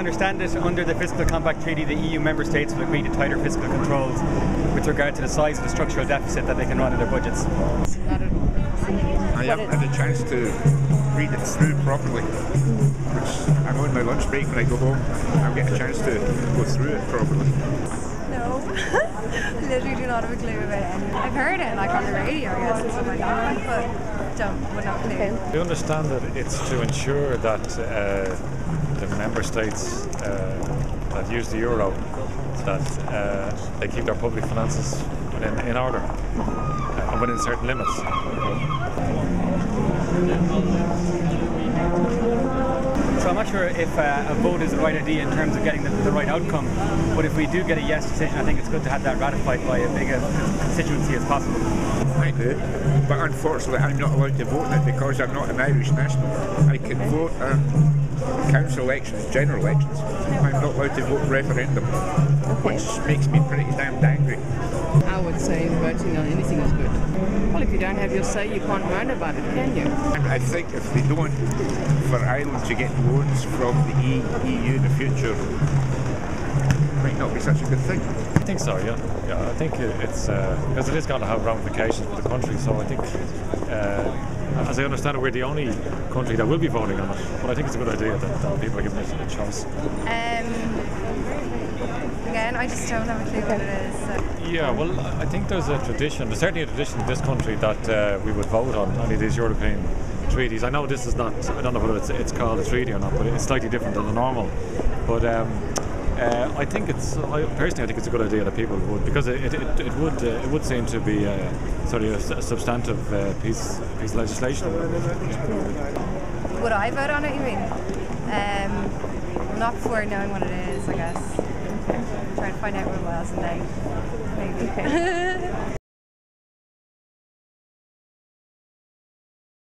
understand it, under the Fiscal Compact Treaty, the EU member states will agree to tighter fiscal controls with regard to the size of the structural deficit that they can run in their budgets. I haven't had a chance to read it through properly, which I'm on my lunch break when I go home. I'll get a chance to go through it properly. No, literally do not have a clue about it. I've heard it like on the radio, I guess, and stuff like that, but would not have a clue. I understand that it's to ensure that the member states that use the euro, that they keep their public finances in order and within certain limits. So I'm not sure if a vote is the right idea in terms of getting the right outcome, but if we do get a yes decision, I think it's good to have that ratified by as big a constituency as possible. I do, but unfortunately I'm not allowed to vote in it because I'm not an Irish national. I can vote on council elections, general elections. I'm not allowed to vote referendum, which makes me pretty damned angry. I would say voting on anything is good. Well, if you don't have your say, you can't moan about it, can you? I think if they don't, for Ireland to get loans from the EU in the future, might not be such a good thing. I think so, yeah. I think it's because it is going to have ramifications for the country. So I think, as I understand it, we're the only country that will be voting on it. But I think it's a good idea that people are given it a choice. Again, I just don't have a clue what it is. So. Yeah, well, I think there's certainly a tradition in this country that we would vote on any of these European treaties. I know this is not, I don't know whether it's called a treaty or not, but it's slightly different than the normal. But I think personally I think it's a good idea that people would, because it would seem to be sort of a substantive piece of legislation. Would I vote on it, you mean? Not before knowing what it is, I guess. Try to find out what it was and then maybe. Okay.